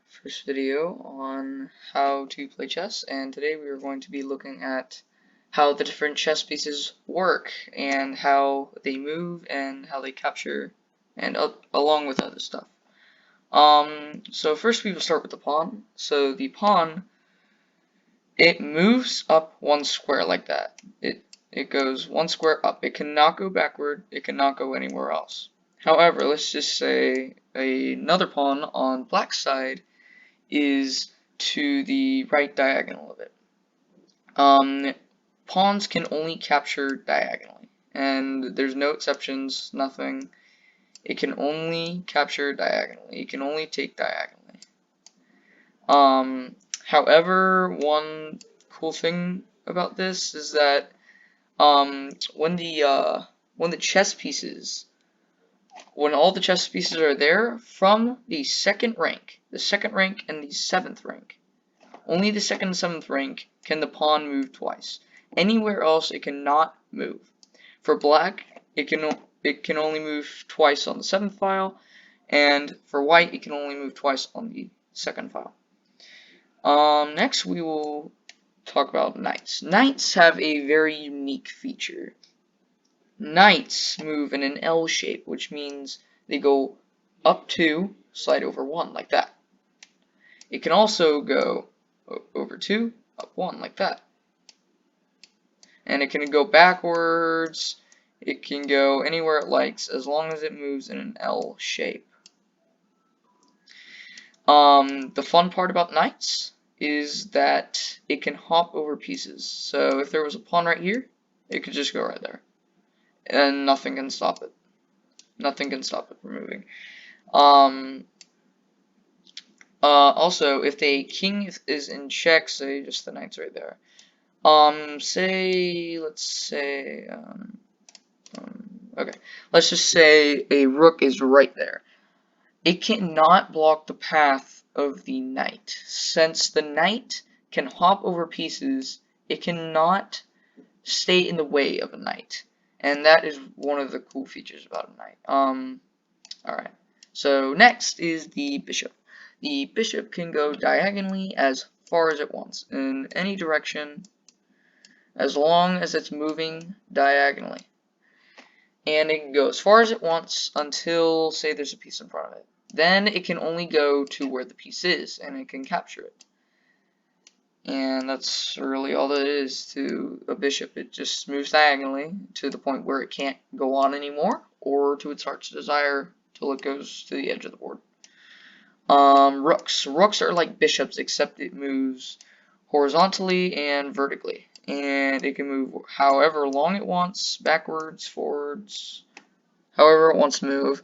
first video on how to play chess, and today we are going to be looking at how the different chess pieces work and how they move and how they capture and along with other stuff. So first we will start with the pawn. So the pawn, it moves up one square like that. It goes one square up. It cannot go backward. It cannot go anywhere else. However, let's just say another pawn on black side is to the right diagonal of it. Pawns can only capture diagonally, and there's no exceptions, nothing. It can only capture diagonally. It can only take diagonally. However, one cool thing about this is that when the chess pieces, when all the chess pieces are there from the second rank and the 7th rank, only the 2nd and 7th rank can the pawn move twice. Anywhere else it cannot move. For black, it can only move twice on the 7th file, and for white it can only move twice on the 2nd file. Next we will talk about knights. Knights have a very unique feature. Knights move in an L shape, which means they go up 2, slide over 1, like that. It can also go over 2, up 1, like that. And it can go backwards, it can go anywhere it likes, as long as it moves in an L shape. The fun part about knights is that it can hop over pieces. So if there was a pawn right here, it could just go right there. And nothing can stop it. Nothing can stop it from moving. Also, if the king is in check, say just the knight's right there. Okay, let's just say a rook is right there. It cannot block the path of the knight. Since the knight can hop over pieces, it cannot stay in the way of a knight. And that is one of the cool features about a knight. Alright, so next is the bishop. The bishop can go diagonally as far as it wants, in any direction, as long as it's moving diagonally. And it can go as far as it wants until, say, there's a piece in front of it. Then it can only go to where the piece is, and it can capture it. And that's really all that it is to a bishop. It just moves diagonally to the point where it can't go on anymore, or to its heart's desire till it goes to the edge of the board. Rooks. Rooks are like bishops, except it moves horizontally and vertically. And it can move however long it wants, backwards, forwards, however it wants to move.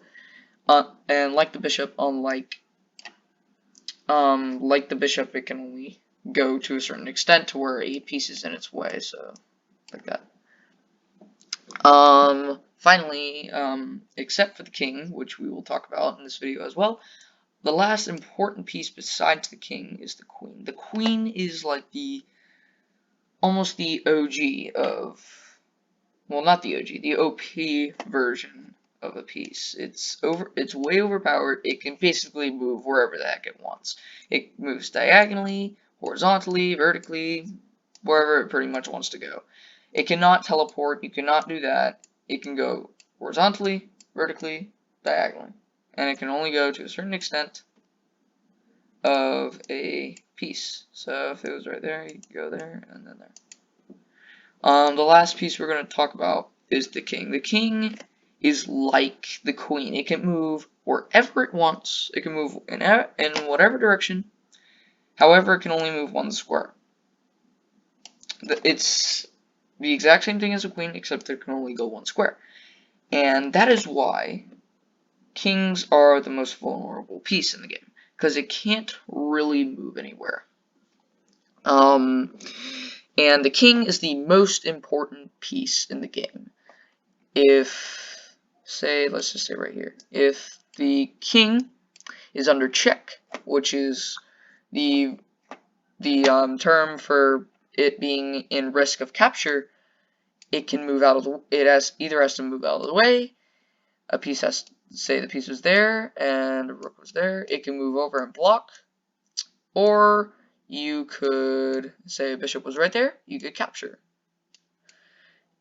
And like the bishop, like the bishop, it can only go to a certain extent to where a piece is in its way, so like that. Finally, except for the king, which we will talk about in this video as well, the last important piece besides the king is the queen. The queen is like almost the OG of, well, not the OG, the OP version of a piece. It's way overpowered. It can basically move wherever the heck it wants. It moves diagonally, horizontally, vertically, wherever it pretty much wants to go. It cannot teleport. You cannot do that. It can go horizontally, vertically, diagonally. And it can only go to a certain extent of a piece. So if it was right there, you could go there and then there. The last piece we're going to talk about is the king. The king is like the queen. It can move wherever it wants. It can move in whatever direction. However, it can only move one square. It's the exact same thing as a queen, except it can only go one square. And that is why kings are the most vulnerable piece in the game, because it can't really move anywhere. And the king is the most important piece in the game. If, say, let's just say right here, if the king is under check, which is the term for it being in risk of capture, it can move out of the, either has to move out of the way. A piece has to say the piece was there and the rook was there. It can move over and block, Or you could say a bishop was right there, you could capture.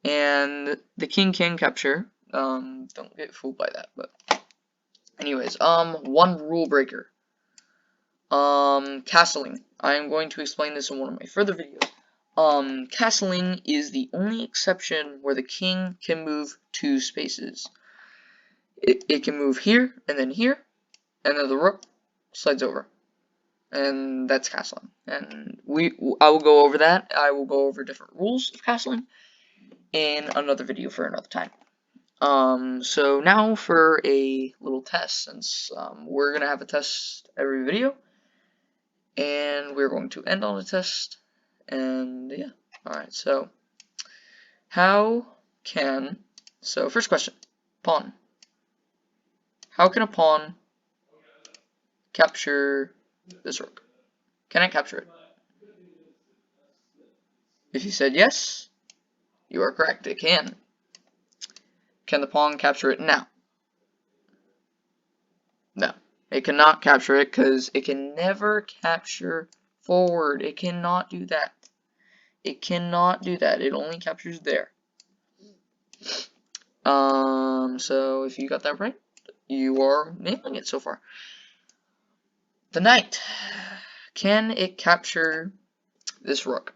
And the king can capture. Don't get fooled by that, but anyways, one rule breaker. Castling. I am going to explain this in one of my further videos. Castling is the only exception where the king can move 2 spaces. It can move here, and then the rook slides over. And that's castling. And I will go over that. I will go over different rules of castling in another video for another time. So now for a little test, since we're gonna have a test every video, and we're going to end on a test, and yeah. Alright, so first question, pawn. How can a pawn capture this rook? Can I capture it? If you said yes, you are correct, it can. Can the pawn capture it now? No, it cannot capture it because it can never capture forward. It cannot do that. It cannot do that. It only captures there. So if you got that right, you are nailing it so far. The knight. Can it capture this rook?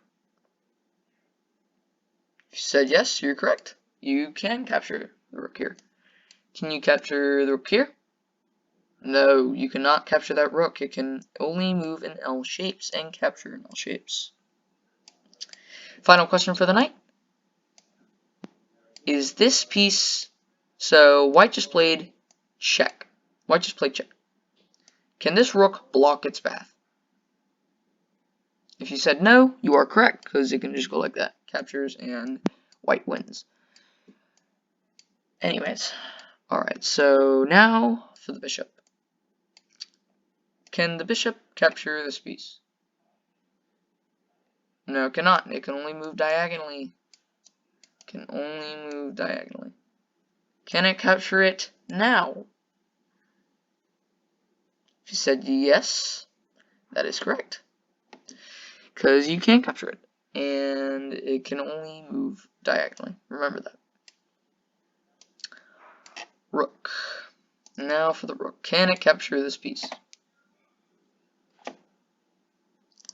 If you said yes, you're correct. You can capture the rook here. Can you capture the rook here? No, you cannot capture that rook. It can only move in L shapes and capture in L shapes. Final question for the knight. Is this piece... So, white just played check. White just played check. Can this rook block its path? If you said no, you are correct, because it can just go like that. Captures and white wins. Anyways, alright, so now for the bishop. Can the bishop capture this piece? No, it cannot. It can only move diagonally. Can only move diagonally. Can it capture it now? If you said yes, that is correct. Because you can capture it. And it can only move diagonally. Remember that. Rook. Now for the rook. Can it capture this piece?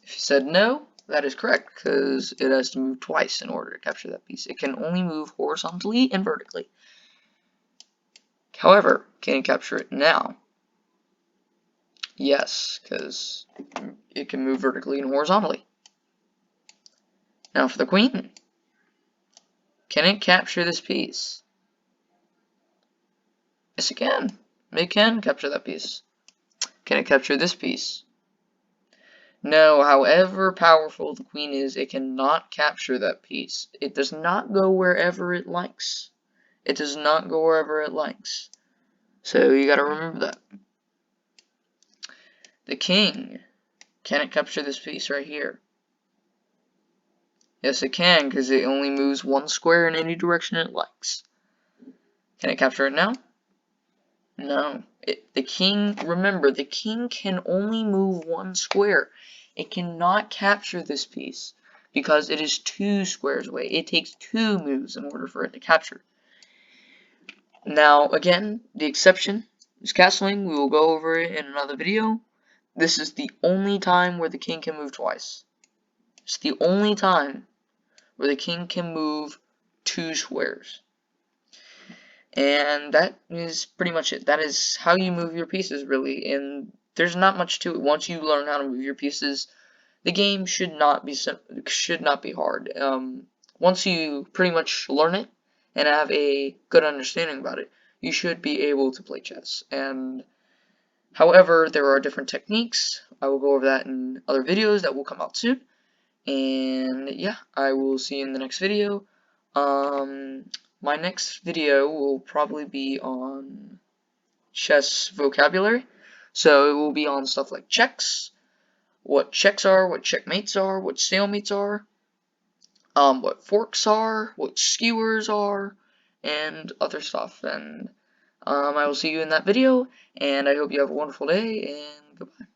If you said no, that is correct, because it has to move twice in order to capture that piece. It can only move horizontally and vertically. However, can it capture it now? Yes, because it can move vertically and horizontally. Now for the queen. Can it capture this piece? Yes, it can. It can capture that piece. Can it capture this piece? No, however powerful the queen is, it cannot capture that piece. It does not go wherever it likes. It does not go wherever it likes. So you gotta remember that. The king. Can it capture this piece right here? Yes, it can, because it only moves 1 square in any direction it likes. Can it capture it now? No. The king, remember, the king can only move 1 square. It cannot capture this piece because it is 2 squares away. It takes 2 moves in order for it to capture. Now, again, the exception is castling. We will go over it in another video. This is the only time where the king can move twice. It's the only time where the king can move 2 squares. And that is pretty much it. That is how you move your pieces, really. And there's not much to it. Once you learn how to move your pieces, the game should not be hard. Once you pretty much learn it and have a good understanding about it, you should be able to play chess. And however, there are different techniques. I will go over that in other videos that will come out soon. And yeah, I will see you in the next video. My next video will probably be on chess vocabulary. So it will be on stuff like checks, what checks are, what checkmates are, what stalemates are, what forks are, what skewers are, and other stuff. And I will see you in that video, and I hope you have a wonderful day, and goodbye.